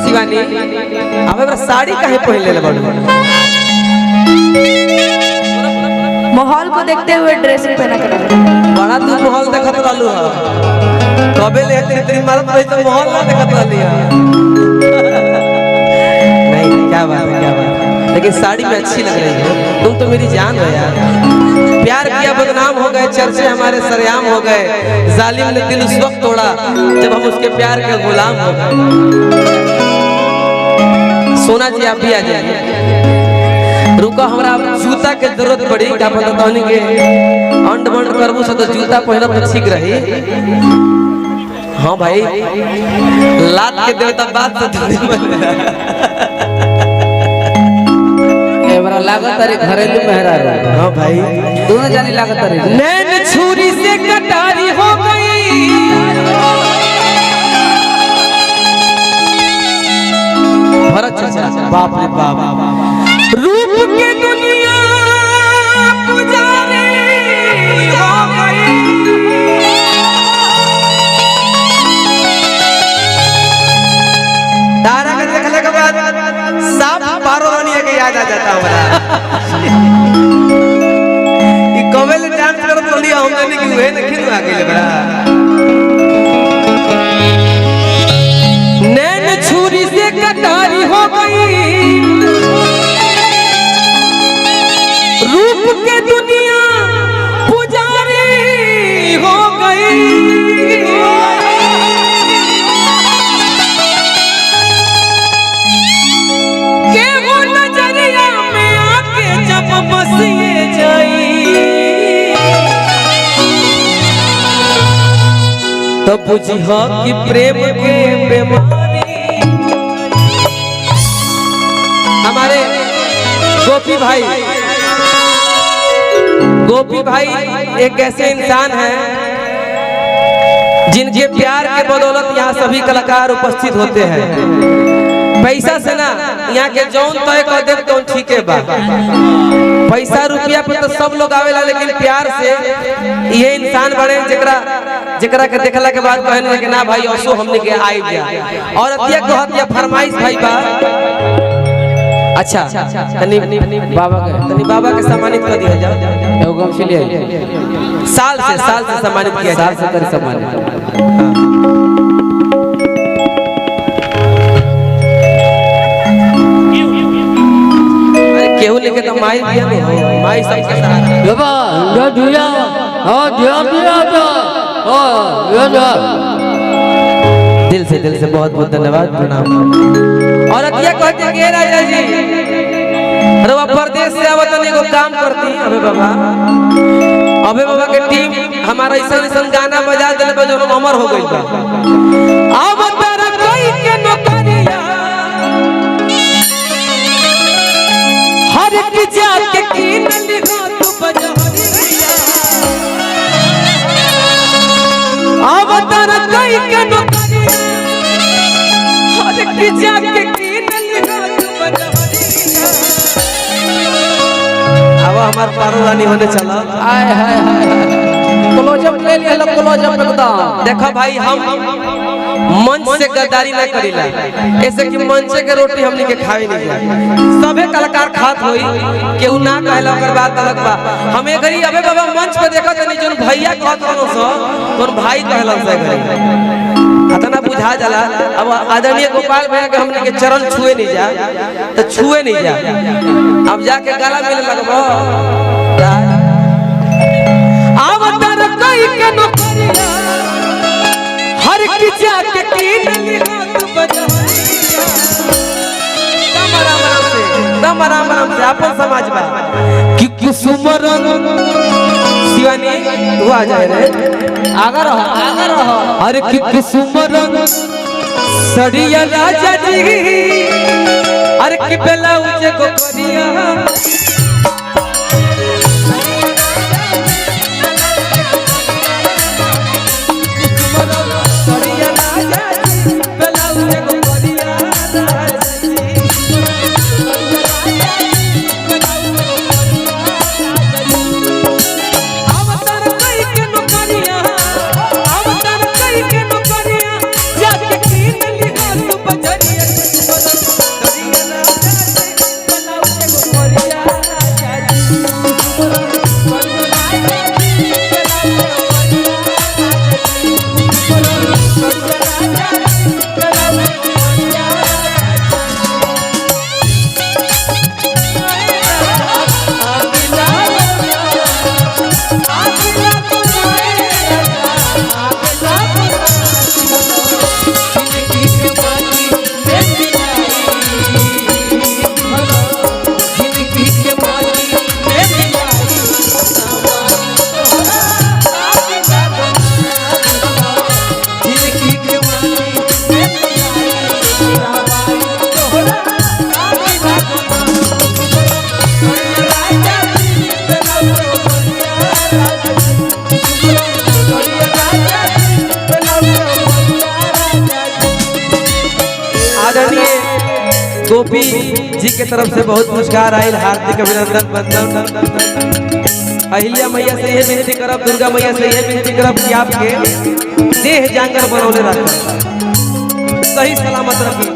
शिवानी अब हमरा साड़ी काहे पहन ले बड़ू? माहौल को देखते हुए ड्रेसिंग पहना कर बड़ा तू माहौल देखत रहलू ह कबे ले तेरी मरद रही तो माहौल ना देखत रहली ह। नहीं क्या बात है, क्या बात है, लेकिन साड़ी में अच्छी लग रही है। तुम तो मेरी जान हो यार। प्यार किया बदनाम हो गए, चर्चे हमारे सरेआम हो गए। जालिम ने दिल उस वक्त तोड़ा जब हम उसके प्यार के गुलाम हो गए। सोना जी आप भी आ जाइए। रुको हमरा जूता के जरूरत पड़ी, क्या पता तोहनी के अंड बंड करबू से तो जूता पहनब तो ठीक रही। हाँ भाई लात के देवता बात एबरा लागत रे घरेलू मेहरारू। हाँ भाई दोनों जानी लागत रे। नैन छुरी से कटारी हो गई, भरत चाचा बाप रे बाप। रूप के दुनिया पुजारी हो गई, तारा के देखले के बाद साफ पारो रानी के याद आ जाता हमारा। ई कवेल डांस करत रहली हमने कि वे न खिन आ गइल बड़ा। नैन छुरी से कटारी हो गई, रूप के दुनिया पुजारी हो गई। बसिए जाई तो बुझी हो कि प्रेम के बीमारी। हमारे गोपी भाई एक ऐसे इंसान हैं जिनके प्यार के बदौलत यहाँ सभी कलाकार उपस्थित होते हैं। पैसा से ना यहाँ के जौन तय कर दे तो ठीक है बा, पैसा रुपया पे तो सब लोग आवेला, लेकिन प्यार से ये इंसान बड़े जेकरा के देखला के बाद कहने कि ना भाई असो हमने के आई जा। और अतिया कहत या फरमाइश भाई बा। अच्छा तनी बाबा के सम्मानित कर दिया जाओ। एगो गम से ले आई। साल से सम्मानित किया जाए। साल से कर सम्मानित। केहू लेके तो माई दिया नहीं, माई सबके साथ बाबा जो दिया हां दिया तो दिल से बहुत बहुत धन्यवाद, प्रणाम। और अतिया कहते के राजा जी अरे वो परदेश से आवत नहीं को काम करती अबे बाबा के टीम हमारा ऐसा गाना बजा दिले जो अमर हो गइल बा। अब तारा कोई के नौकरिया हर की जाके कीन लिखा तू बजरिया। अब तारा कोई के नौकरिया हर की जाके कीन लिखा तू बजरिया। अब हमार पारो रानी होने चला। आय हाय क्लोजअप ले लिया लो, क्लोजअप एकदम। देखो भाई हम मंच से गद्दारी ना करीला, ऐसे कि मंच के रोटी हमनी के खावे नहीं जाए। सबे कलाकार खात होई, केहू ना कहला ओकर बात अलग बा। हमें घरी अबे बाबा मंच पे देखत नहीं जोन भैया कहत रहलो सो तोन भाई कहलन से घरी अतना बुझा जाला। अब आदरणीय गोपाल भैया के हमनी के चरण छुए नहीं जा तो छुए नहीं जा, अब जाके गला मिले लगबो। अब तर कोई के नौकरिया हर की जाके कीन लिखा तू बजरिया। दम आराम से अपन समाज बा कि कुसुमरन शिवानी तू आ जाए रे, आगे रहो। अरे कि कुसुमरन सड़िया राजा जी, अरे कि ब्लाउज को करिया। गोपी जी के तरफ से बहुत पुरस्कार आयल, हार्दिक अभिनंदन बंदन। अहिल्या मैया से ये विनती करब, दुर्गा मैया से ये विनती करब कि आपके देह जांगर बनौले रखें, सही सलामत रखें।